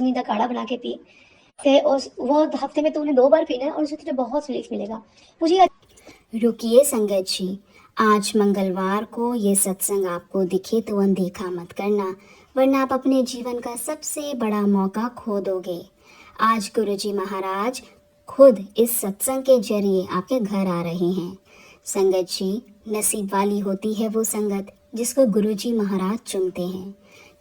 नींदा काढ़ा बना के पी, फिर उस वो हफ्ते में तूने 2 बार पीना है और उससे तुझे बहुत रिलीफ मिलेगा। मुझे रुकिए संगत जी, आज मंगलवार को ये सत्संग आपको दिखे तो अनदेखा मत करना, वरना आप अपने जीवन का सबसे बड़ा मौका खो दोगे। आज गुरुजी महाराज खुद इस सत्संग के जरिए आपके घर आ रहे हैं। संगत जी, नसीब वाली होती है वो संगत जिसको गुरुजी महाराज चुनते हैं।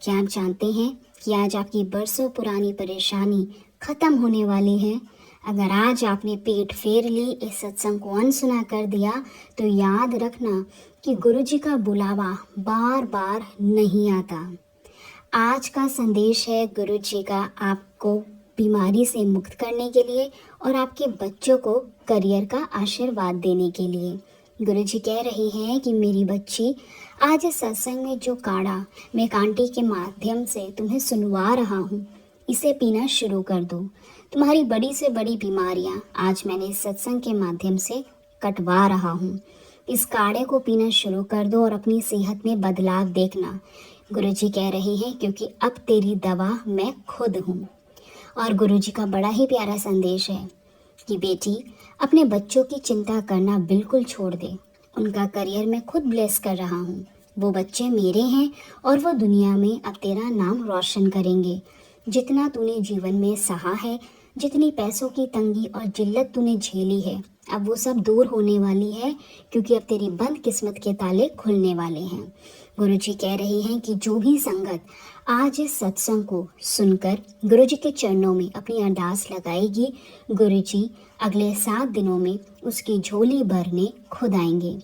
क्या आप जानते हैं कि आज आपकी बरसों पुरानी परेशानी खत्म होने वाली है? अगर आज आपने पेट फेर ली, इस सत्संग को अनसुना कर दिया, तो याद रखना कि गुरुजी का बुलावा बार बार नहीं आता। आज का संदेश है गुरुजी का आपको बीमारी से मुक्त करने के लिए और आपके बच्चों को करियर का आशीर्वाद देने के लिए। गुरुजी कह रही हैं कि मेरी बच्ची, आज इस सत्संग में जो काढ़ा मैं एक आंटी के माध्यम से तुम्हें सुनवा रहा हूँ, इसे पीना शुरू कर दो। तुम्हारी बड़ी से बड़ी बीमारियां आज मैंने इस सत्संग के माध्यम से कटवा रहा हूँ। इस काढ़े को पीना शुरू कर दो और अपनी सेहत में बदलाव देखना। गुरुजी कह रहे हैं क्योंकि अब तेरी दवा मैं खुद हूँ। और गुरुजी का बड़ा ही प्यारा संदेश है कि बेटी, अपने बच्चों की चिंता करना बिल्कुल छोड़ दे। उनका करियर मैं खुद ब्लेस कर रहा हूँ। वो बच्चे मेरे हैं और वो दुनिया में अब तेरा नाम रोशन करेंगे। जितना तूने जीवन में सहा है, जितनी पैसों की तंगी और जिल्लत तूने झेली है, अब वो सब दूर होने वाली है, क्योंकि अब तेरी बंद किस्मत के ताले खुलने वाले हैं। गुरुजी कह रहे हैं कि जो भी संगत आज इस सत्संग को सुनकर गुरुजी के चरणों में अपनी अरदास लगाएगी, गुरुजी अगले 7 दिनों में उसकी झोली भरने खुद आएंगे।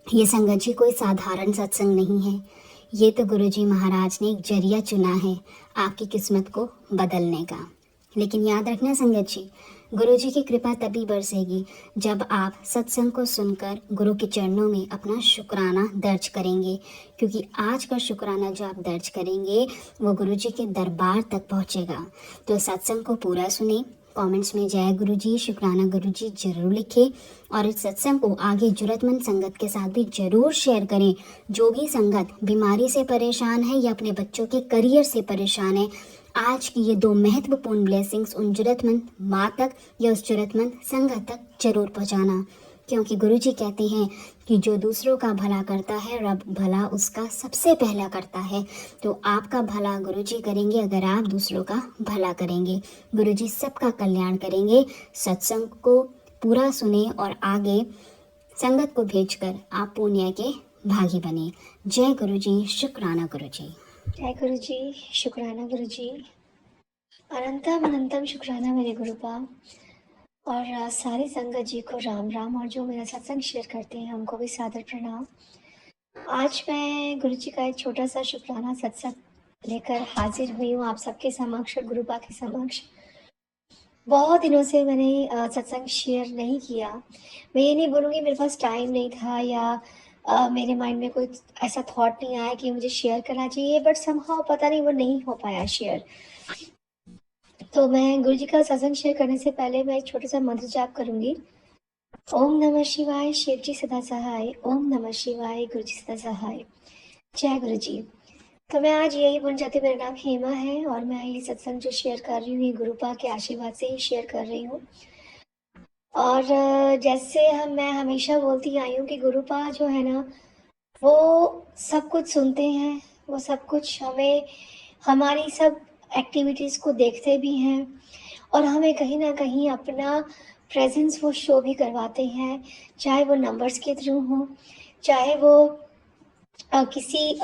ये संगत जी कोई साधारण सत्संग नहीं है, ये तो गुरुजी महाराज ने एक जरिया चुना है आपकी किस्मत को बदलने का। लेकिन याद रखना संगत जी, गुरुजी की कृपा तभी बरसेगी जब आप सत्संग को सुनकर गुरु के चरणों में अपना शुक्राना दर्ज करेंगे, क्योंकि आज का शुक्राना जो आप दर्ज करेंगे वो गुरुजी के दरबार तक पहुंचेगा। तो सत्संग को पूरा सुने, कमेंट्स में जय गुरुजी, शुक्राना गुरुजी जरूर लिखें और इस सत्संग को आगे जरूरतमंद संगत के साथ भी जरूर शेयर करें। जो भी संगत बीमारी से परेशान है या अपने बच्चों के करियर से परेशान है, आज की ये 2 महत्वपूर्ण ब्लेसिंग्स उन जरूरतमंद माँ तक या उस जरूरतमंद संगत तक जरूर पहुँचाना, क्योंकि गुरुजी कहते हैं कि जो दूसरों का भला करता है, रब भला उसका सबसे पहला करता है। तो आपका भला गुरुजी करेंगे अगर आप दूसरों का भला करेंगे। गुरुजी सबका कल्याण करेंगे। सत्संग को पूरा सुने और आगे संगत को भेजकर आप पुण्य के भागी बने। जय गुरुजी, शुक्राना गुरुजी। जय गुरुजी, शुक्राना गुरुजी, अनंतम अनंतम शुक्राना मेरे गुरुपा। और सारी संगत जी को राम राम, और जो मेरा सत्संग शेयर करते हैं उनको भी सादर प्रणाम। आज मैं गुरुजी का एक छोटा सा शुक्राना सत्संग लेकर हाजिर हुई हूँ आप सबके समक्ष और गुरुपा के समक्ष। बहुत दिनों से मैंने सत्संग शेयर नहीं किया। मैं ये नहीं बोलूँगी मेरे पास टाइम नहीं था या मेरे माइंड में कोई ऐसा थॉट नहीं आया कि मुझे शेयर करना चाहिए, बट समहाउ पता नहीं वो नहीं हो पाया शेयर। तो मैं गुरुजी का सत्संग शेयर करने से पहले मैं एक छोटा सा मंत्र जाप करूंगी। ओम नमः शिवाय, शिव जी सदा सहाय। ओम नमः शिवाय, गुरु जी सदा सहाय। जय गुरु जी। तो मैं आज यही बोलना चाहती हूँ, मेरा नाम हेमा है और मैं ये सत्संग जो शेयर कर रही हूँ ये गुरुपा के आशीर्वाद से ही शेयर कर रही हूँ। और जैसे मैं हमेशा बोलती आई हूँ कि गुरुपा जो है ना, वो सब कुछ सुनते हैं, वो सब कुछ हमें, हमारी सब एक्टिविटीज़ को देखते भी हैं और हमें कहीं ना कहीं अपना प्रेजेंस वो शो भी करवाते हैं, चाहे वो नंबर्स के थ्रू हो, चाहे वो किसी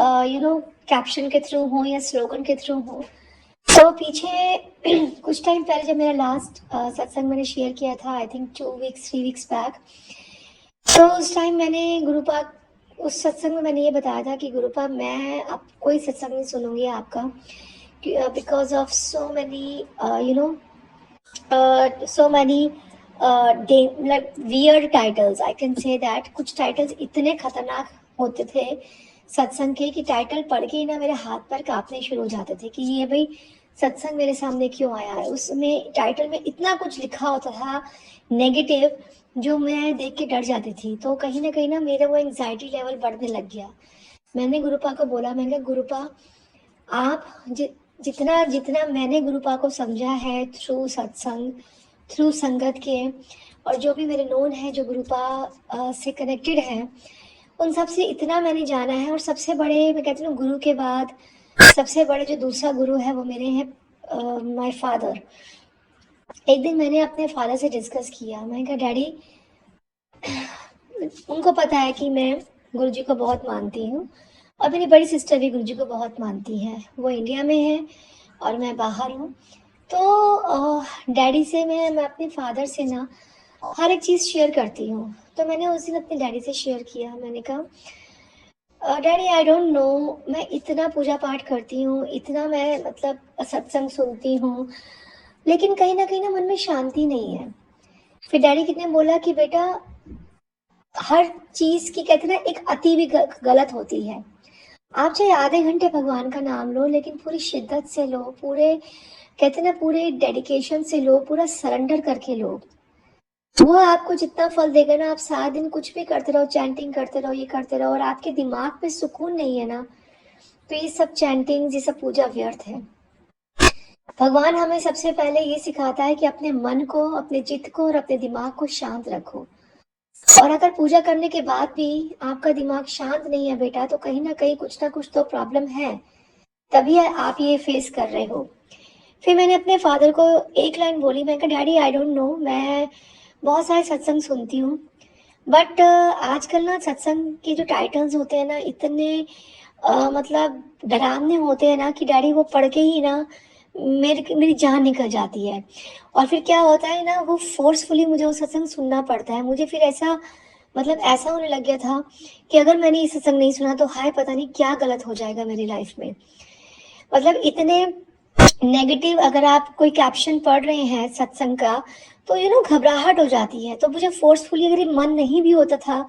कैप्शन के थ्रू हो या स्लोगन के थ्रू हो। तो पीछे कुछ टाइम पहले जब मेरा लास्ट सत्संग मैंने शेयर किया था, आई थिंक 3 वीक्स बैक, तो उस टाइम मैंने गुरुपा, उस सत्संग में मैंने ये बताया था कि गुरुपा मैं अब कोई सत्संग नहीं सुनूंगी आपका, because of so many so many like weird titles, I can say that। कुछ टाइटल्स इतने खतरनाक होते थे सत्संग के कि टाइटल पढ़ के ही ना मेरे हाथ पैर कांपने शुरू हो जाते थे कि ये भाई सत्संग मेरे सामने क्यों आया है। उसमें टाइटल में इतना कुछ लिखा होता था नेगेटिव, जो मैं देख के डर जाती थी। तो कहीं ना मेरा वो एंग्जाइटी लेवल बढ़ने लग गया। मैंने गुरुपा को बोला, मैंने कहा गुरुपा आप जितना जितना मैंने गुरुपा को समझा है थ्रू सत्संग, थ्रू संगत के, और जो भी मेरे नोन है जो गुरुपा से कनेक्टेड है, उन सब से इतना मैंने जाना है। और सबसे बड़े, मैं कहती हूँ गुरु के बाद सबसे बड़े जो दूसरा गुरु है वो मेरे हैं माय फादर। एक दिन मैंने अपने फादर से डिस्कस किया, मैंने कहा डैडी, उनको पता है कि मैं गुरुजी को बहुत मानती हूँ और मेरी बड़ी सिस्टर भी गुरुजी को बहुत मानती है। वो इंडिया में है और मैं बाहर हूँ। तो डैडी से मैं अपने फादर से ना हर एक चीज़ शेयर करती हूँ। तो मैंने उस दिन अपने डैडी से शेयर किया, मैंने कहा डैडी आई डोंट नो, मैं इतना पूजा पाठ करती हूँ, इतना मैं मतलब सत्संग सुनती हूँ, लेकिन कहीं ना मन में शांति नहीं है। फिर डैडी कितने बोला कि बेटा, हर चीज की कहते हैं ना एक अति भी गलत होती है। आप चाहे आधे घंटे भगवान का नाम लो, लेकिन पूरी शिद्दत से लो, पूरे कहते हैं ना पूरे डेडिकेशन से लो, पूरा सरेंडर करके लो, वो आपको जितना फल देगा ना। आप सारा दिन कुछ भी करते रहो, चैंटिंग करते रहो, ये करते रहो, और आपके दिमाग पे सुकून नहीं है ना, तो ये सब चैंटिंग, ये सब पूजा व्यर्थ है। भगवान हमें सबसे पहले ये सिखाता है कि अपने मन को, अपने चित्त को और अपने दिमाग को शांत रखो। और अगर पूजा करने के बाद भी आपका दिमाग शांत नहीं है बेटा, तो कहीं कुछ ना कुछ तो प्रॉब्लम है, तभी आप ये फेस कर रहे हो। फिर मैंने अपने फादर को एक लाइन बोली, मैं कहा डैडी आई डोंट नो, मैं बहुत सारे सत्संग सुनती हूँ, बट आजकल ना सत्संग के जो टाइटल्स होते हैं ना, इतने मतलब डरावने होते हैं ना कि डैडी वो पढ़ के ही ना मेरी जान निकल जाती है। और फिर क्या होता है ना, वो फोर्सफुली मुझे वो सत्संग सुनना पड़ता है। मुझे फिर ऐसा मतलब ऐसा होने लग गया था कि अगर मैंने ये सत्संग नहीं सुना तो हाय पता नहीं क्या गलत हो जाएगा मेरी लाइफ में। मतलब इतने नेगेटिव, अगर आप कोई कैप्शन पढ़ रहे हैं सत्संग का, तो घबराहट हो जाती है। तो मुझे फोर्सफुली, अगर मन नहीं भी होता था,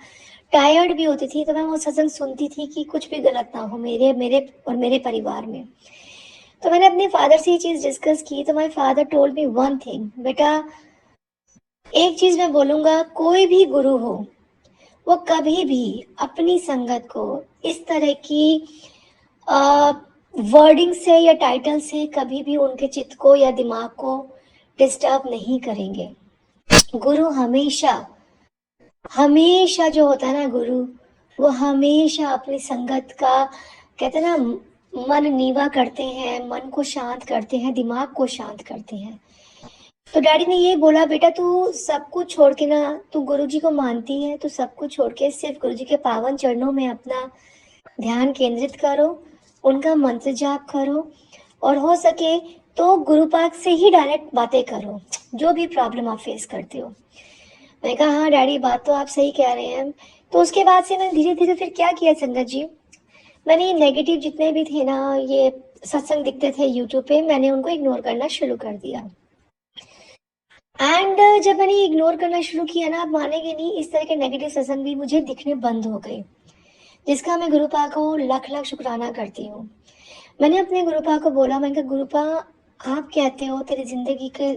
टायर्ड भी होती थी, तो मैं वो सत्संग सुनती थी कि कुछ भी गलत ना हो मेरे मेरे और मेरे परिवार में। तो मैंने अपने फादर से ये चीज डिस्कस की, तो my father told me one thing, बेटा एक चीज मैं बोलूंगा, कोई भी गुरु हो वो कभी भी अपनी संगत को इस तरह की वर्डिंग से या टाइटल से कभी भी उनके चित्त को या दिमाग को डिस्टर्ब नहीं करेंगे। गुरु हमेशा हमेशा जो होता है ना गुरु, वो हमेशा अपनी संगत का कहते हैं ना मन नीवा करते हैं, मन को शांत करते हैं, दिमाग को शांत करते हैं। तो डैडी ने ये बोला, बेटा तू सब कुछ छोड़ के ना, तू गुरुजी को मानती है, तू सब कुछ छोड़ के सिर्फ गुरुजी के पावन चरणों में अपना ध्यान केंद्रित करो, उनका मंत्र जाप करो, और हो सके तो गुरुपाक से ही डायरेक्ट बातें करो, जो भी प्रॉब्लम आप फेस करते हो। मैंने कहा हाँ डैडी, बात तो आप सही कह रहे हैं। तो उसके बाद से मैंने धीरे धीरे फिर क्या किया संगत जी, मैंने ये नेगेटिव जितने भी थे ना, ये सत्संग दिखते थे यूट्यूब पे, मैंने उनको इग्नोर करना शुरू कर दिया। एंड जब मैंने इग्नोर करना शुरू किया ना, आप मानेंगे नहीं, इस तरह के नेगेटिव सत्संग भी मुझे दिखने बंद हो गए, जिसका मैं गुरुपा को लख लख शुक्राना करती हूँ। मैंने अपने गुरुपा को बोला, मैंने कहा गुरुपा, आप कहते हो तेरी जिंदगी के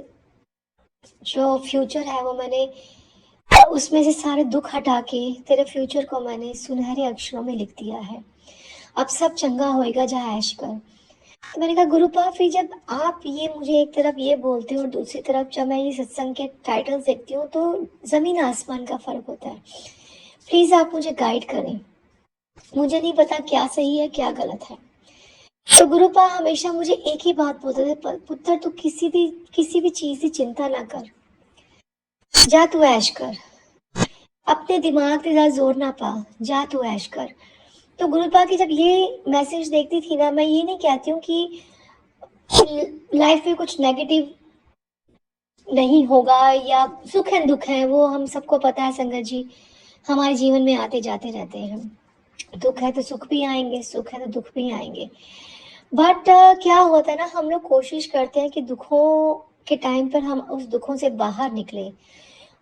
जो फ्यूचर है वो मैंने उसमें से सारे दुख हटा के तेरे फ्यूचर को मैंने सुनहरे अक्षरों में लिख दिया है, अब सब चंगा होएगा, जा ऐश कर। तो मैंने कहा गुरुपा, फिर जब आप ये मुझे एक तरफ ये बोलते हो और दूसरी तरफ जब मैं ये सत्संग के टाइटल्स देखती हूँ, तो जमीन आसमान का फर्क होता है। प्लीज आप मुझे गाइड करें, मुझे नहीं पता क्या सही है क्या गलत है। तो गुरुपा हमेशा मुझे एक ही बात बोलते थे, पुत्र तू किसी भी चीज की चिंता ना कर, जा तू ऐश कर, अपने दिमाग के साथ जोर ना पा, जा तू ऐश कर। तो गुरुपा की जब ये मैसेज देखती थी ना, मैं ये नहीं कहती हूँ कि लाइफ में कुछ नेगेटिव नहीं होगा या सुख है दुख है, वो हम सबको पता है संगत जी, हमारे जीवन में आते जाते रहते हैं। दुख है तो सुख भी आएंगे, सुख है तो दुख भी आएंगे। बट क्या होता है ना, हम लोग कोशिश करते हैं कि दुखों के टाइम पर हम उस दुखों से बाहर निकले।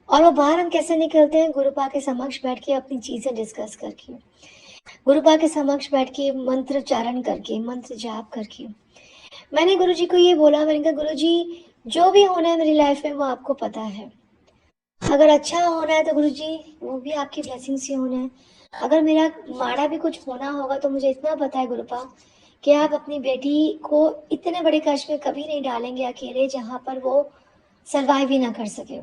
और वो बाहर हम कैसे निकलते हैं, गुरुपा के समक्ष बैठ के अपनी चीजें डिस्कस करके, गुरुपा के समक्ष बैठ के मंत्र उच्चारण करके, मंत्र जाप करके। मैंने गुरुजी को ये बोला, मैंने कहा गुरुजी, जो भी होना है मेरी लाइफ में वो आपको पता है, अगर अच्छा होना है तो गुरुजी वो भी आपकी ब्लेसिंग से होना है, अगर मेरा माड़ा भी कुछ होना होगा तो मुझे इतना पता है गुरुपा कि आप अपनी बेटी को इतने बड़े कष्ट में कभी नहीं डालेंगे अकेले जहाँ पर वो सर्वाइव ही ना कर सके।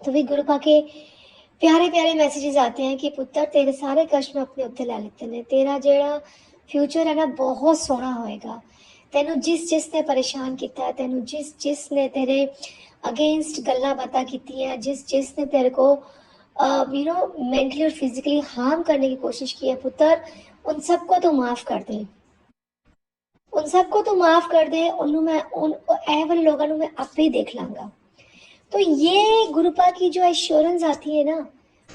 तो भी गुरुपा के प्यारे प्यारे मैसेजेस आते हैं कि पुत्र तेरे सारे कष्ट मैं अपने उत्ते लै लिते ने, तेरा जेड़ा फ्यूचर है ना बहुत सोहना होएगा। तेनू जिसने परेशान किया है, तेनू जिसने तेरे अगेंस्ट गल्लां बातां कीतियां, जिसने तेरे को मेंटली और फिजिकली हार्म करने की कोशिश की है पुत्र, उन सबको तू माफ कर दे। उन सबको तू माफ कर दे, उन्हों मैं उन ए वाले लोगों मैं आपे ही देख लांगा। तो ये गुरुपा की जो एश्योरेंस आती है ना,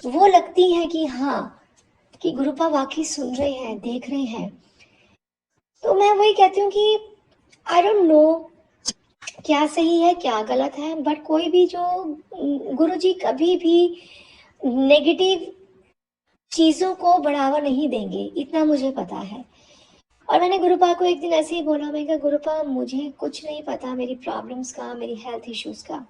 वो लगती है कि हाँ, कि गुरुपा वाकई सुन रहे हैं, देख रहे हैं। तो मैं वही कहती हूँ कि आई डोंट नो क्या सही है क्या गलत है, बट कोई भी जो गुरुजी कभी भी नेगेटिव चीजों को बढ़ावा नहीं देंगे, इतना मुझे पता है। और मैंने गुरुपा को एक दिन ऐसे ही बोला, मैं कहा गुरुपा मुझे कुछ नहीं पता मेरी प्रॉब्लम्स का, मेरी हेल्थ इश्यूज का।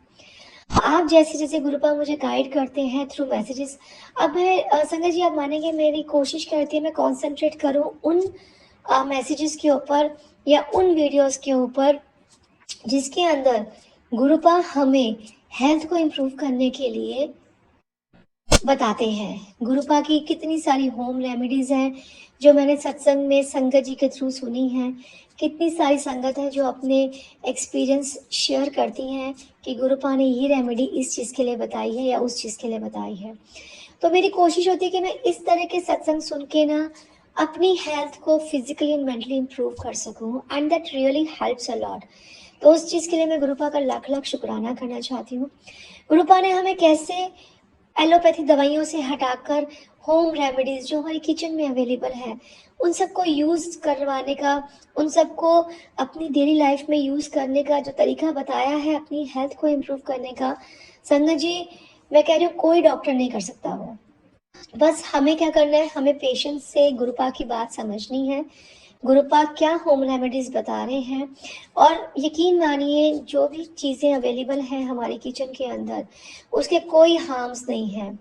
आप जैसे जैसे गुरुपा मुझे गाइड करते हैं थ्रू मैसेजेस, अब मैं संगत जी आप मानेंगे मेरी कोशिश करती है मैं कंसंट्रेट करूं उन मैसेजेस के ऊपर या उन वीडियोस के ऊपर जिसके अंदर गुरुपा हमें हेल्थ को इम्प्रूव करने के लिए बताते हैं। गुरुपा की कितनी सारी होम रेमेडीज हैं जो मैंने सत्संग में संगत जी के थ्रू सुनी हैं। कितनी सारी संगत है जो अपने एक्सपीरियंस शेयर करती हैं कि गुरुपा ने ये रेमेडी इस चीज़ के लिए बताई है या उस चीज़ के लिए बताई है। तो मेरी कोशिश होती है कि मैं इस तरह के सत्संग सुन के ना अपनी हेल्थ को फिजिकली एंड मेंटली इम्प्रूव कर सकूं, and that really helps a lot. तो उस चीज़ के लिए मैं गुरुपा का लाख लाख शुक्राना करना चाहती हूँ। गुरुपा ने हमें कैसे एलोपैथी दवाइयों से हटाकर होम रेमेडीज जो हमारी किचन में अवेलेबल है उन सबको यूज़ करवाने का, उन सबको अपनी डेली लाइफ में यूज़ करने का जो तरीका बताया है अपनी हेल्थ को इम्प्रूव करने का, संगत जी मैं कह रही हूँ कोई डॉक्टर नहीं कर सकता वो। बस हमें क्या करना है, हमें पेशेंस से गुरुपा की बात समझनी है, गुरुपा क्या होम रेमेडीज बता रहे हैं, और यकीन मानिए जो भी चीज़ें अवेलेबल हैं हमारी किचन के अंदर उसके कोई हार्म्स नहीं हैं।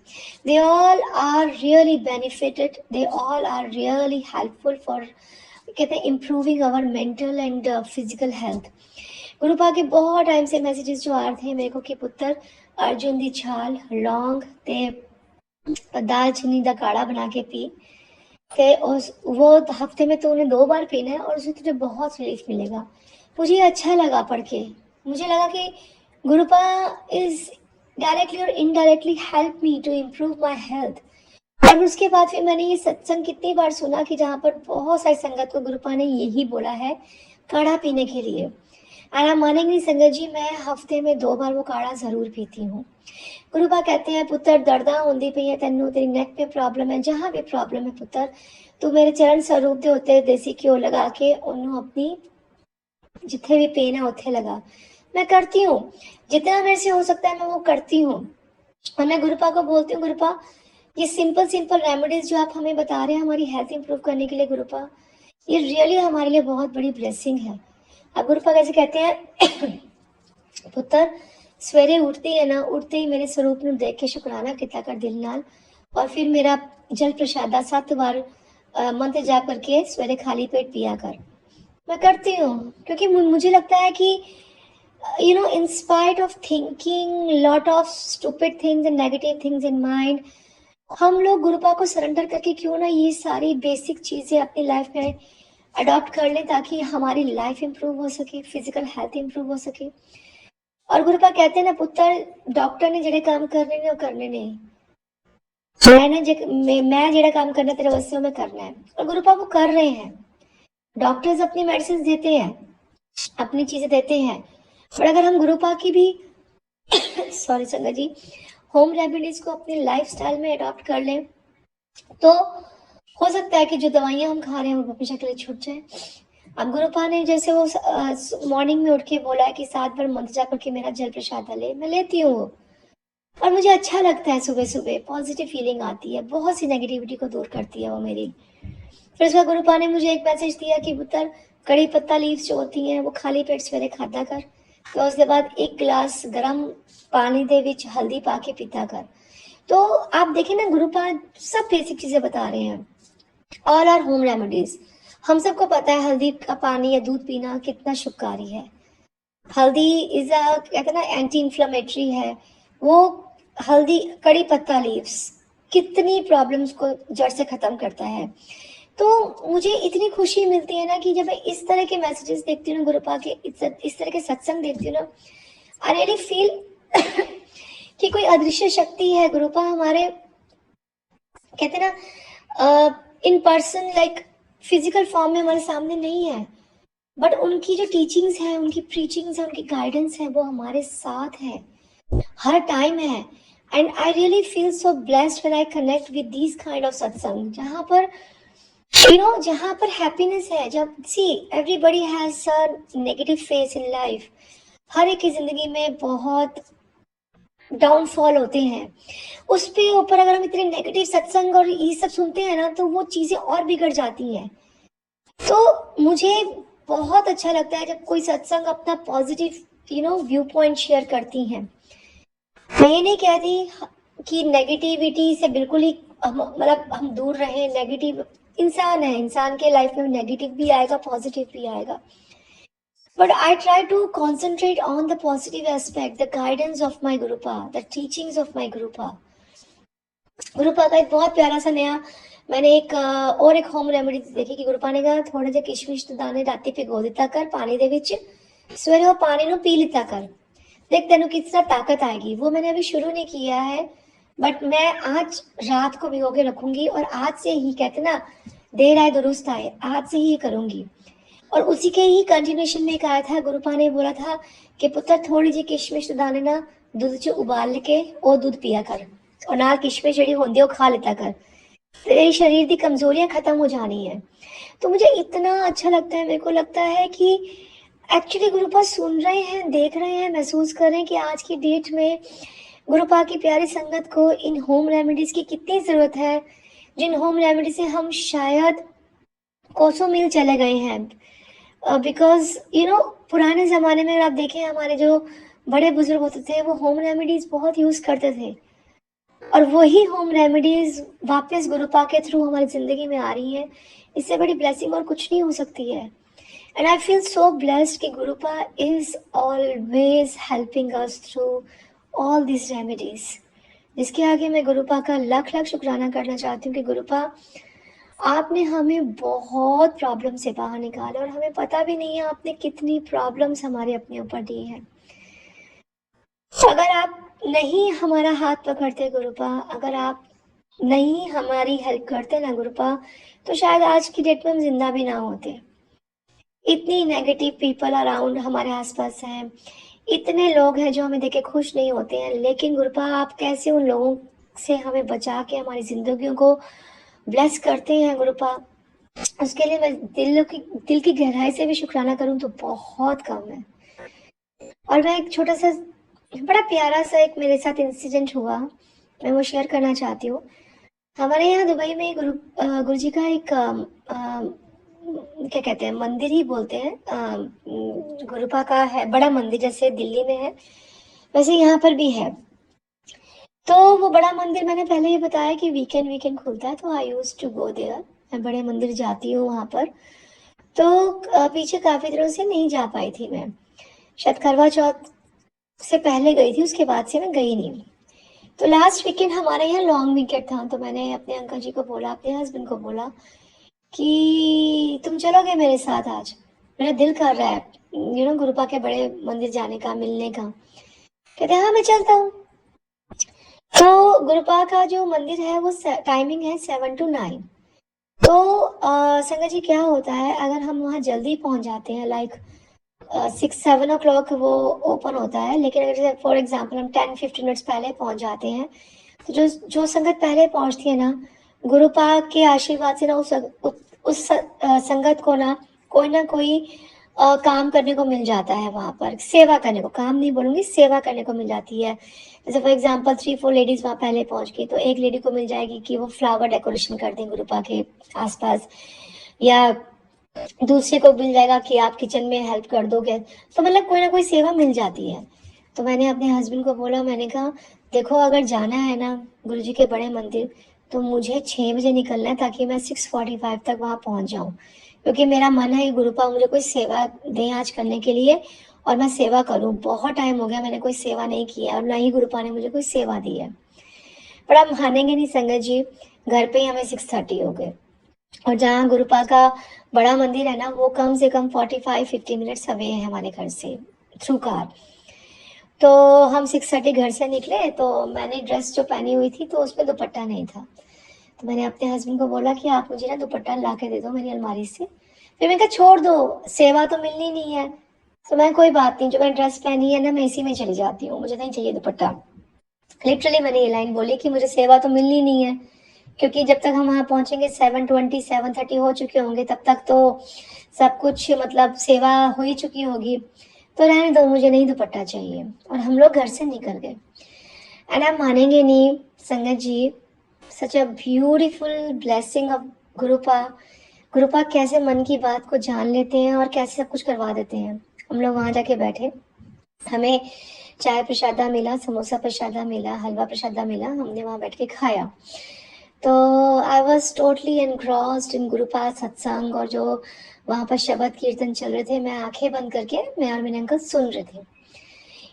They all are really benefited, they all are really helpful for कहते हैं improving our mental and physical health. Gurupa के बहुत टाइम से मैसेजेस जो आ रहे थे मेरे को कि पुत्र अर्जुन दी छाल लौंग ते दालचीनी का काढ़ा बना के पी, ते उस वो हफ्ते में तो उन्हें 2 बार पीना है और उससे तुझे बहुत रिलीफ मिलेगा। मुझे अच्छा लगा पढ़ के, मुझे लगा कि गुरुपा इज डायरेक्टली और indirectly help me to improve my health. और उसके बाद फिर मैंने ये सत्संग कितनी बार सुना कि जहाँ पर बहुत सारी संगत को गुरुपा ने यही बोला है काढ़ा पीने के लिए। एंड आप मानेंगे नहीं संगत जी, मैं हफ्ते में 2 बार वो काढ़ा जरूर पीती हूँ। गुरुपा कहते हैं पुत्र दर्दा होंदी पई है तेनू, तेरी नेक पे प्रॉब्लम है, जहाँ भी प्रॉब्लम है पुत्र तू मेरे चरण स्वरूप दे उत्ते देसी घ्यो लगा के उन्होंने अपनी जिथे भी पेन है उत्थे लगा। मैं करती हूँ जितना मेरे से हो सकता है, मैं वो करती हूँ। और मैं गुरुपा को बोलती हूँ गुरुपा ये सिंपल सिंपल रेमेडीज जो आप हमें बता रहे हैं हमारी हेल्थ इंप्रूव करने के लिए, गुरुपा ये रियली हमारे लिए बहुत बड़ी ब्लेसिंग है। अब गुरुपा कैसे कहते हैं पुत्र सवेरे उठती है ना, उठते ही मेरे स्वरूप ਨੂੰ देख के शुकराना किया कर दिल नाल, और फिर मेरा जल प्रसादा 7 बार मंत्र जाप करके सवेरे खाली पेट पिया कर। मैं करती हूँ क्योंकि मुझे लगता है कि in spite of thinking lot of stupid things and negative things in mind, हम लोग गुरुपा को सरेंडर करके क्यों ना ये सारी बेसिक चीज़ें अपनी लाइफ में अडॉप्ट कर लें ताकि हमारी लाइफ इंप्रूव हो सके, फिजिकल हेल्थ इंप्रूव हो सके। और गुरुपा कहते हैं ना पुत्र डॉक्टर ने जेड़े काम करने ने वो करने नहीं, मैं जेड़ा काम करना तेरे वास्ते मैं करना है, और गुरुपा वो कर रहे हैं। डॉक्टर्स अपनी मेडिसिन देते हैं, अपनी चीजें देते हैं, पर अगर हम गुरुपा की भी सॉरी संगत जी होम रेमेडीज को अपनी लाइफस्टाइल में अडॉप्ट कर लें तो हो सकता है कि जो दवाइयाँ हम खा रहे हैं वो हमेशा के लिए छूट जाए। अब गुरुपा ने जैसे वो मॉर्निंग में उठ के बोला है कि 7 बार मंत्र जा करके मेरा जल प्रसाद ले, मैं लेती हूँ और मुझे अच्छा लगता है। सुबह सुबह पॉजिटिव फीलिंग आती है, बहुत सी नेगेटिविटी को दूर करती है वो मेरी। फिर उसका गुरुपा ने मुझे एक मैसेज दिया कि पुत्र कड़ी पत्ता लीव्स जो होती हैं वो खाली पेट सवेरे खादा कर, तो उसके बाद 1 गिलास गर्म पानी दे विच हल्दी पा के पीता कर। तो आप देखें ना गुरुपा सब बेसिक चीजें बता रहे हैं, ऑल आर होम रेमेडीज। हम सबको पता है हल्दी का पानी या दूध पीना कितना शुभकारी है। हल्दी इज़ अ कहते हैं ना एंटी इन्फ्लेमेटरी है। वो हल्दी, कड़ी पत्ता लीव्स कितनी प्रॉब्लम्स को जड़ से ख़त्म करता है। तो मुझे इतनी खुशी मिलती है ना कि जब मैं इस तरह के मैसेजेस देखती हूँ ना गुरुपा के, इस तरह के सत्संग देखती हूँ ना, आई रियली फील कि कोई अदृश्य शक्ति है गुरुपा हमारे, कहते हैं ना in person, like physical form में हमारे सामने नहीं है, बट उनकी जो टीचिंग्स है, उनकी प्रीचिंग्स है, उनकी गाइडेंस है, वो हमारे साथ है, हर टाइम है। And I really feel so blessed when I connect with these kind of satsang, जहाँ पर जहाँ पर हैप्पीनेस है। जब see everybody has a negative face in life, हर एक की जिंदगी में बहुत डाउनफॉल होते हैं, उस पे ऊपर अगर हम इतने नेगेटिव सत्संग और ये सब सुनते हैं ना, तो वो चीजें और बिगड़ जाती हैं। तो मुझे बहुत अच्छा लगता है जब कोई सत्संग अपना पॉजिटिव व्यू पॉइंट शेयर करती हैं। मैं ये नहीं कहती कि नेगेटिविटी से बिल्कुल ही मतलब हम दूर रहें। नेगेटिव इंसान है, इंसान के लाइफ में नेगेटिव भी आएगा, पॉजिटिव भी आएगा, but I try to concentrate on the positive aspect, the guidance of my Gurupa, the teachings of my Gurupa. गुरुपा का एक बहुत प्यारा सा नया मैंने और एक होम रेमेडी देखी कि गुरुपा ने कहा थोड़े जे किशमिश ਦੇ ਦਾਣੇ ਰਾਤੀ ਭਿਗੋ ਦਿੱਤਾ ਕਰ पानी ਦੇ ਵਿੱਚ, सवेरे वो पानी ਨੂੰ पी लिता कर, देख तेनू कितना ताकत आएगी। वो मैंने अभी शुरू नहीं किया है, बट मैं आज रात को भिगो के रखूंगी और आज से ही, कहते ना देर आए दुरुस्त आए, आज से ही करूंगी। और उसी के ही कंटिन्यूएशन में एक आया था, गुरुपा ने बोला था कि पुत्र थोड़ी जी किशमिश ਦੇ ਦਾਣੇ ना दूध च उबाल के वो दूध पिया कर और नाल किशमिश ਜਿਹੜੀ ਹੁੰਦੀ ਉਹ खा लेता कर, तेरे शरीर की कमजोरियां खत्म हो जानी है। तो मुझे इतना अच्छा लगता है, मेरे को लगता है कि एक्चुअली गुरुपा सुन रहे हैं, देख रहे हैं, महसूस कर रहे हैं कि आज की डेट में गुरुपा की प्यारी संगत को इन होम रेमेडीज की कितनी जरूरत है, जिन होम रेमेडी से हम शायद कोसों मील चले गए हैं। बिकॉज पुराने ज़माने में अगर आप देखें, हमारे जो बड़े बुजुर्ग होते थे वो होम रेमेडीज़ बहुत यूज़ करते थे, और वही होम रेमेडीज़ वापस गुरुपा के थ्रू हमारी ज़िंदगी में आ रही हैं। इससे बड़ी ब्लेसिंग और कुछ नहीं हो सकती है। And I feel so blessed कि Gurupa is always helping us through all this remedies, जिसके आगे मैं गुरुपा का लाख लाख शुक्राना करना चाहती हूँ कि गुरुपा आपने हमें बहुत प्रॉब्लम से बाहर निकाला, और हमें पता भी नहीं है आपने कितनी प्रॉब्लम्स हमारे अपने ऊपर दी हैं। अगर आप नहीं हमारा हाथ पकड़ते गुरुपा, अगर आप नहीं हमारी हेल्प करते ना गुरुपा, तो शायद आज की डेट में हम जिंदा भी ना होते। इतनी नेगेटिव पीपल अराउंड हमारे आसपास हैं, इतने लोग हैं जो हमें देख के खुश नहीं होते हैं, लेकिन गुरुपा आप कैसे उन लोगों से हमें बचा के हमारी जिंदगियों को ब्लेस करते हैं गुरुपा। उसके लिए मैं दिल की गहराई से भी शुक्राना करूं तो बहुत कम है। और मैं एक छोटा सा बड़ा प्यारा सा एक मेरे साथ इंसिडेंट हुआ, मैं वो शेयर करना चाहती हूँ। हमारे यहाँ दुबई में गुरु जी का एक क्या कहते हैं, मंदिर ही बोलते हैं, गुरुपा का है बड़ा मंदिर, जैसे दिल्ली में है वैसे यहाँ पर भी है। तो वो बड़ा मंदिर मैंने पहले ही बताया कि वीकेंड खुलता है, तो आई यूज टू गो देयर, मैं बड़े मंदिर जाती हूँ वहाँ पर। तो पीछे काफ़ी दिनों से नहीं जा पाई थी मैं, शायद करवा चौथ से पहले गई थी, उसके बाद से मैं गई नहीं। तो लास्ट वीकेंड हमारे यहाँ लॉन्ग वीकेंड था, तो मैंने अपने अंकल जी को बोला, अपने हस्बैंड को बोला कि तुम चलोगे मेरे साथ आज, मेरा दिल कर रहा है गुरुपा के बड़े मंदिर जाने का, मिलने का। कहते हाँ मैं चलता हूँ। तो गुरुपा का जो मंदिर है वो टाइमिंग है 7 to 9। तो संगत जी क्या होता है, अगर हम वहाँ जल्दी पहुँच जाते हैं, लाइक 6-7 o'clock वो ओपन होता है, लेकिन अगर फॉर एग्जांपल हम 10-15 मिनट्स पहले पहुँच जाते हैं, तो जो संगत पहले पहुँचती है ना, गुरुपा के आशीर्वाद से ना उस संगत को ना कोई काम करने को मिल जाता है, वहाँ पर सेवा करने को, काम नहीं बोलूँगी, सेवा करने को मिल जाती है। जैसे फॉर एग्जांपल 3-4 लेडीज वहाँ पहले पहुँच गई, तो एक लेडी को मिल जाएगी कि वो फ्लावर डेकोरेशन कर दें गुरुपा के आसपास, या दूसरे को मिल जाएगा कि आप किचन में हेल्प कर दोगे। तो मतलब कोई ना कोई सेवा मिल जाती है। तो मैंने अपने हस्बैंड को बोला, मैंने कहा देखो अगर जाना है ना गुरु जी के बड़े मंदिर, तो मुझे 6 बजे निकलना है ताकि मैं 6:45 तक वहाँ पहुँच जाऊँ, क्योंकि मेरा मन है कि गुरुपा मुझे कोई सेवा दें आज करने के लिए और मैं सेवा करूं। बहुत टाइम हो गया मैंने कोई सेवा नहीं की है और ना ही गुरुपा ने मुझे कोई सेवा दी है। पर आप मानेंगे नहीं संगत जी, घर पे ही हमें 6:30 हो गए और जहाँ गुरुपा का बड़ा मंदिर है ना, वो कम से कम 45-50 मिनट्स अवे है हमारे घर से थ्रू कार। तो हम 6:30 घर से निकले, तो मैंने ड्रेस जो पहनी हुई थी तो उसमें दुपट्टा नहीं था। तो मैंने अपने हस्बैंड को बोला कि आप मुझे ना दुपट्टा ला के दे दो मेरी अलमारी से। फिर मैंने कहा छोड़ दो, सेवा तो मिलनी नहीं है, तो मैं कोई बात नहीं, जो मैं ड्रेस पहनी है ना मैं इसी में चली जाती हूँ, मुझे नहीं चाहिए दुपट्टा। लिटरली मैंने ये लाइन बोली कि मुझे सेवा तो मिलनी नहीं है, क्योंकि जब तक हम वहाँ पहुंचेंगे 7:20 7:30 हो चुके होंगे, तब तक तो सब कुछ मतलब सेवा हो ही चुकी होगी, तो रहने दो, मुझे नहीं दुपट्टा चाहिए। और हम लोग घर से निकल गए। एंड आप मानेंगे नहीं संगत जी, सच अ ब्यूटीफुल ब्लेसिंग ऑफ गुरुपा। गुरुपा कैसे मन की बात को जान लेते हैं और कैसे सब कुछ करवा देते हैं। हम लोग वहाँ जाके बैठे, हमें चाय प्रसादा मिला, समोसा प्रसादा मिला, हलवा प्रसादा मिला, हमने वहाँ बैठ के खाया। तो I was totally engrossed in Gurupad सत्संग, और जो वहाँ पर शब्द कीर्तन चल रहे थे, मैं आंखें बंद करके मैं और मेरे अंकल सुन रहे थे।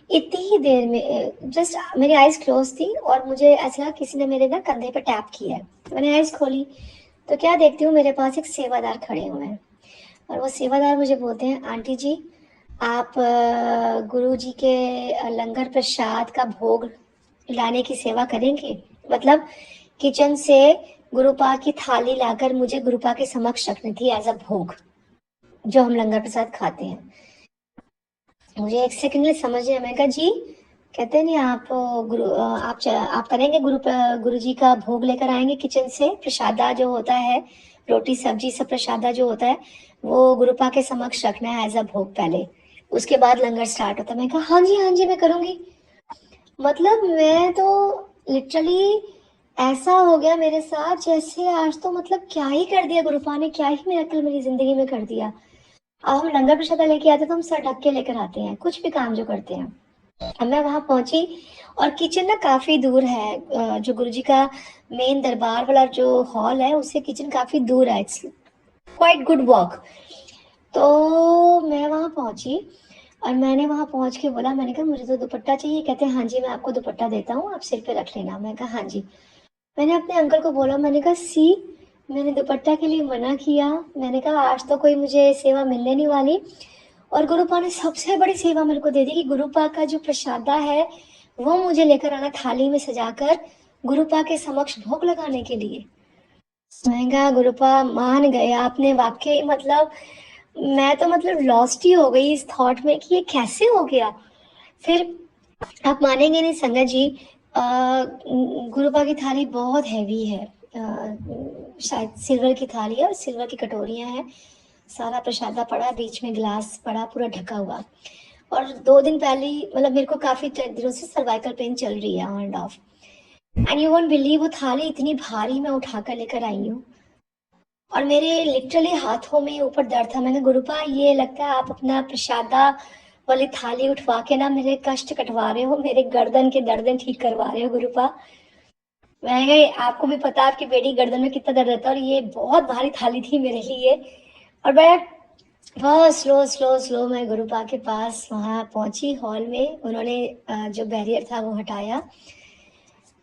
इतनी ही देर में जस्ट मेरी आइज क्लोज थी और मुझे ऐसा लगा किसी ने मेरे ना कंधे पर टैप किया है। तो मैंने आइज खोली तो क्या देखती हूँ, मेरे पास एक सेवादार खड़े हुए हैं और वो सेवादार मुझे बोलते हैं, आंटी जी आप गुरु जी के लंगर प्रसाद का भोग लाने की सेवा करेंगे। मतलब किचन से गुरुपा की थाली लाकर मुझे गुरुपा के समक्ष रखनी थी एज अ भोग, जो हम लंगर प्रसाद खाते हैं। मुझे एक सेकंड में समझ नहीं आया, मैंने कहा जी, कहते नहीं आप आप करेंगे गुरु जी का भोग लेकर आएंगे किचन से, प्रसादा जो होता है, रोटी सब्जी सब प्रसादा जो होता है वो गुरुपा के समक्ष रखना है एज अ भोग पहले, उसके बाद लंगर स्टार्ट होता है। मैं कहा हाँ जी मैं करूंगी। मतलब मैं तो लिटरली ऐसा हो गया मेरे साथ जैसे आज तो मतलब क्या ही कर दिया गुरुपा ने, क्या ही मिरेकल मेरी जिंदगी में कर दिया। अब हम लंगर प्रसाद लेके आते तो हम सर ढक के लेकर आते हैं कुछ भी काम जो करते हैं। अब मैं वहां पहुंची और किचन ना काफी दूर है, जो गुरुजी का मेन दरबार वाला जो हॉल है उससे किचन काफी दूर है, इट्स क्वाइट गुड वॉक। तो मैं वहां पहुंची और मैंने वहां पहुंच के बोला, मैंने कहा मुझे तो दुपट्टा चाहिए। कहते हैं हाँ जी मैं आपको दुपट्टा देता हूँ, आप सिर पे रख लेना। मैं कहा हाँ जी। मैंने अपने अंकल को बोला, मैंने कहा सी, मैंने दुपट्टा के लिए मना किया, मैंने कहा आज तो कोई मुझे सेवा मिलने नहीं वाली, और गुरुपा ने सबसे बड़ी सेवा मेरे को दे दी कि गुरुपा का जो प्रसादा है वो मुझे लेकर आना थाली में सजाकर गुरुपा के समक्ष भोग लगाने के लिए। मैंने कहा गुरुपा मान गए आपने वाकई, मतलब मैं तो मतलब लॉस्ट ही हो गई इस थॉट में कि ये कैसे हो गया। फिर आप मानेंगे नहीं संगत जी, गुरुपा की थाली बहुत हैवी है, शायद सिल्वर की थाली है और सिल्वर की कटोरियां हैं, सारा प्रसादा पड़ा, बीच में गिलास पड़ा पूरा ढका हुआ। और 2 दिन पहले मतलब मेरे को काफी दिनों से सर्वाइकल पेन चल रही है on end of, and you won't believe वो थाली इतनी भारी मैं उठाकर लेकर आई हूँ और मेरे लिटरली हाथों में ऊपर दर्द था। मैंने गुरुपा ये लगता है आप अपना प्रसादा वाली थाली उठवा के ना मेरे कष्ट कटवा रहे हो, मेरे गर्दन के दर्द ठीक करवा रहे हो गुरुपा। मैंने आपको भी पता आपकी बेटी गर्दन में कितना दर्द रहता है और ये बहुत भारी थाली थी मेरे लिए। और मैं बहुत स्लो स्लो स्लो मैं गुरुपा के पास वहाँ पहुंची हॉल में, उन्होंने जो बैरियर था वो हटाया,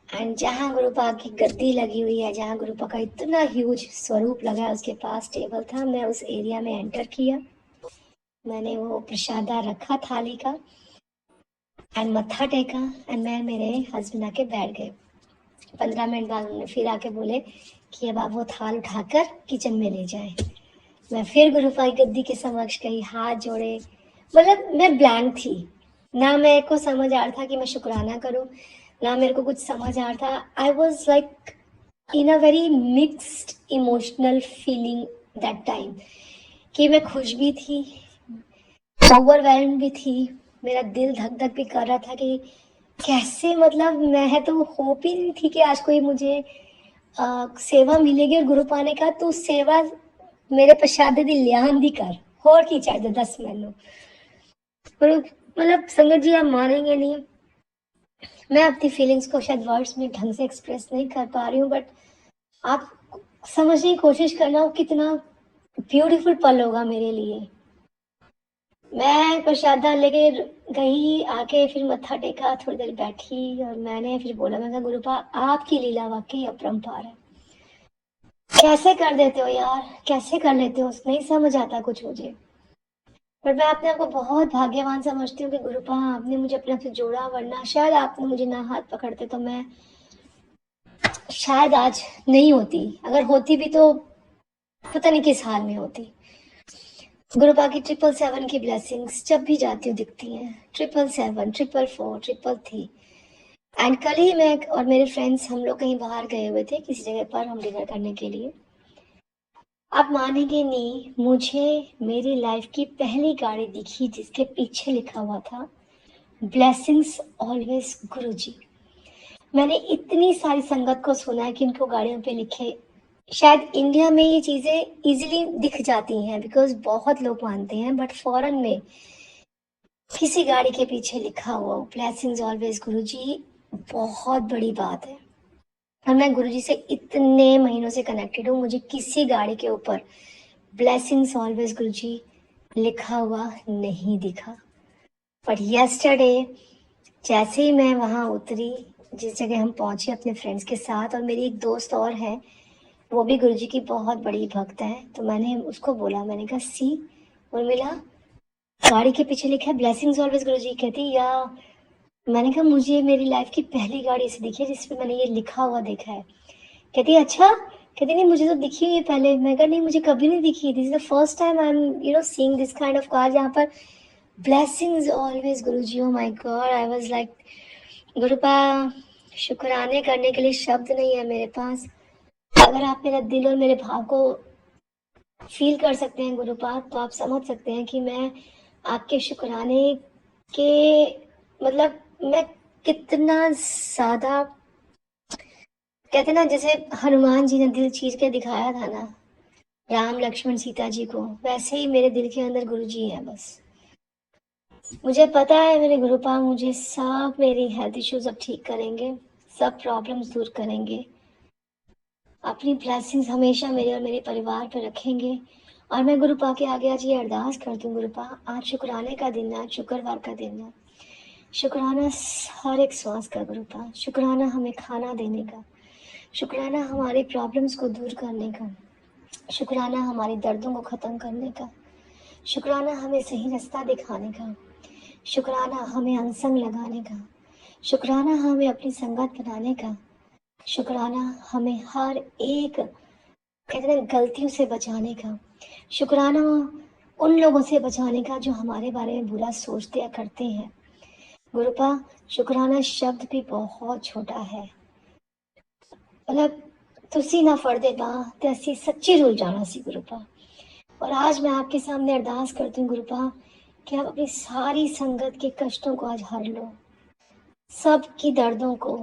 एंड जहाँ गुरुपा की गद्दी लगी हुई है, जहाँ गुरुपा का इतना ह्यूज स्वरूप लगा है उसके पास टेबल था, मैं उस एरिया में एंटर किया, मैंने वो प्रसादा रखा थाली का एंड मत्था टेका एंड मैं मेरे हस्बैंड आके बैठ गए। 15 मिनट बाद उन्होंने फिर आके बोले कि अब आप वो थाल उठाकर किचन में ले जाए। मैं फिर गुरुपा की गद्दी के समक्ष गई, हाथ जोड़े, मतलब मैं ब्लैंक थी, ना मेरे को समझ आ रहा था कि मैं शुक्राना करूं, ना मेरे को कुछ समझ आ रहा था। I was like in a very mixed emotional feeling that time, कि मैं खुश भी थी, ओवरवेल्म भी थी, मेरा दिल धक धक भी कर रहा था कि कैसे, मतलब मैं तो होप ही नहीं थी कि आज कोई मुझे सेवा मिलेगी, और गुरु पाने का तो सेवा मेरे प्रसाद दी लियान दी कर होर की चाहिए 10 मैनू। पर मतलब संगत जी आप मानेंगे नहीं, मैं अपनी फीलिंग्स को शायद वर्ड्स में ढंग से एक्सप्रेस नहीं कर पा रही हूँ, बट आप समझने की कोशिश करना, कितना ब्यूटीफुल पल होगा मेरे लिए। मैं प्रसादा लेके गई, आके फिर मत्था टेका, थोड़ी देर बैठी और मैंने फिर बोला, मैं कहा गुरुपा आपकी लीला वाक़ई अपरंपार है। कैसे कर देते हो यार? कैसे कर लेते हो? नहीं समझ आता कुछ मुझे। पर मैं अपने आप को बहुत भाग्यवान समझती हूँ कि गुरुपा आपने मुझे अपने आप से जोड़ा, वरना शायद आपने मुझे ना हाथ पकड़ते तो मैं शायद आज नहीं होती। अगर होती भी तो पता नहीं किस हाल में होती। गुरुपा की 777 की ब्लेसिंग्स जब भी जाती हूँ दिखती हैं। 777, 444, 333। एंड कल ही मैं और मेरे फ्रेंड्स हम लोग कहीं बाहर गए हुए थे किसी जगह पर हम डिनर करने के लिए। आप मानेंगे नहीं, मुझे मेरी लाइफ की पहली गाड़ी दिखी जिसके पीछे लिखा हुआ था ब्लेसिंग्स ऑलवेज गुरुजी। मैंने इतनी सारी संगत को सुना है कि उनको गाड़ियों पे लिखे। शायद इंडिया में ये चीजें इजीली दिख जाती हैं बिकॉज बहुत लोग मानते हैं, बट फॉरेन में किसी गाड़ी के पीछे लिखा हुआ ब्लेसिंग्स ऑलवेज गुरुजी बहुत बड़ी बात है। और मैं गुरुजी से इतने महीनों से कनेक्टेड हूँ, मुझे किसी गाड़ी के ऊपर ब्लेसिंग्स ऑलवेज गुरुजी लिखा हुआ नहीं दिखा। बट यस्टरडे जैसे ही मैं वहाँ उतरी, जिस जगह हम पहुंचे अपने फ्रेंड्स के साथ, और मेरी एक दोस्त और है वो भी गुरुजी की बहुत बड़ी भक्त है, तो मैंने उसको बोला, मैंने कहा सी उर्मिला गाड़ी के पीछे लिखा है ब्लेसिंग्स ऑलवेज गुरुजी। कहती या, मैंने कहा मुझे मेरी लाइफ की पहली गाड़ी ऐसी दिखी है जिसपे मैंने ये लिखा हुआ देखा है। कहती अच्छा, कहती नहीं मुझे तो दिखी हुई है पहले। मैं कहा नहीं मुझे कभी नहीं दिखी, this is the first time I am seeing this kind of car जहाँ पर blessings always Guruji. Oh my God, I was like Gurupa शुक्राने करने के लिए शब्द नहीं है मेरे पास। अगर आप मेरा दिल और मेरे भाव को फील कर सकते हैं गुरुपा, तो आप समझ सकते हैं कि मैं आपके शुक्राने के मतलब मैं कितना ज्यादा, कहते ना जैसे हनुमान जी ने दिल चीर के दिखाया था ना राम लक्ष्मण सीता जी को, वैसे ही मेरे दिल के अंदर गुरु जी हैं बस। मुझे पता है मेरे गुरुपा मुझे सब मेरी हेल्थ इश्यूज अब ठीक करेंगे, सब प्रॉब्लम्स दूर करेंगे, अपनी ब्लेसिंग्स हमेशा मेरे और मेरे परिवार पर रखेंगे। और मैं गुरुपा के आगे आज ये अरदास करती हूँ, गुरुपा आज शुक्राने का दिन है, आज शुक्रवार का दिन है। शुक्राना हर एक श्वास का गुरुपा, शुक्राना हमें खाना देने का, शुक्राना हमारी प्रॉब्लम्स को दूर करने का, शुक्राना हमारी दर्दों को ख़त्म करने का, शुक्राना हमें सही रास्ता दिखाने का, शुक्राना हमें अनसंग लगाने का, शुक्राना हमें अपनी संगत बनाने का, शुक्राना हमें हर एक कहते हैं गलतियों से बचाने का, शुक्राना उन लोगों से बचाने का जो हमारे बारे में बुरा सोचते या करते हैं। गुरुपा शुक्राना शब्द भी बहुत छोटा है, मतलब तुसी ना फर्दे बा तैसी सच्ची रुल जाना सी गुरुपा। और आज मैं आपके सामने अरदास करती हूँ गुरुपा कि आप अपनी सारी संगत के कष्टों को आज हर लो, सबकी दर्दों को,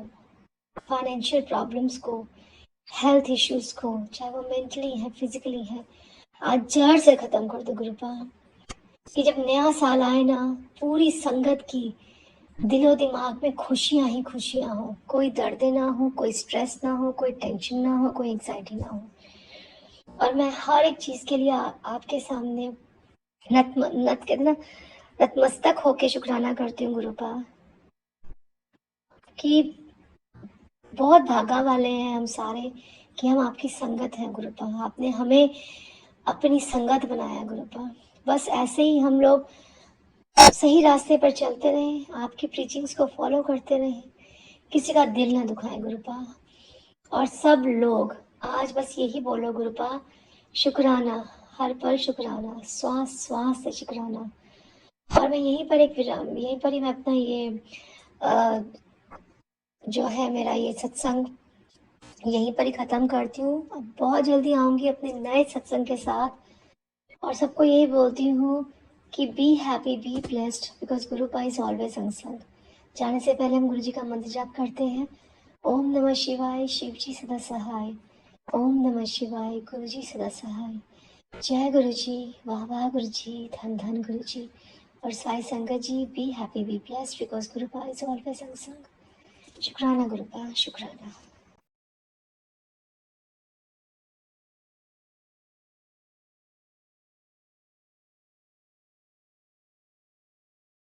फाइनेंशियल प्रॉब्लम्स को, हेल्थ इश्यूज को, चाहे वो मेंटली है फिजिकली है, आज जड़ से खत्म कर दो गुरुपा। कि जब नया साल आए ना, पूरी संगत की दिलो दिमाग में खुशियां ही खुशियां हो, कोई दर्द ना हो, कोई स्ट्रेस ना हो, कोई टेंशन ना हो, कोई एंग्जाइटी ना हो। और मैं हर एक चीज के लिए आपके सामने नत कहते ना नतमस्तक होके शुक्राना करती हूँ गुरुपा कि बहुत भागा वाले हैं हम सारे कि हम आपकी संगत हैं गुरुपा। आपने हमें अपनी संगत बनाया गुरुपा। बस ऐसे ही हम लोग सही रास्ते पर चलते रहें, आपकी प्रीचिंग्स को फॉलो करते रहें, किसी का दिल ना दुखाए गुरुपा। और सब लोग आज बस यही बोलो गुरुपा, शुक्राना, हर पल शुक्राना, श्वास श्वास से शुक्राना। और मैं यहीं पर एक विराम, यहीं पर ही मैं अपना ये जो है मेरा ये सत्संग यहीं पर ही ख़त्म करती हूँ। अब बहुत जल्दी आऊँगी अपने नए सत्संग के साथ और सबको यही बोलती हूँ कि B happy, be blessed because Gurupa is always unsung. जाने से पहले हम गुरु जी का मंत्र जाप करते हैं। ओम नमः शिवाय, शिव जी सदा सहाय। ओम नमः शिवाय, गुरु जी सदा सहाय। जय गुरु जी, वाह वाह गुरु जी, धन धन गुरु जी। और Sai Sangat ji, be happy, be blessed because Gurupa is always unsung. शुक्राना गुरुपा, शुक्राना।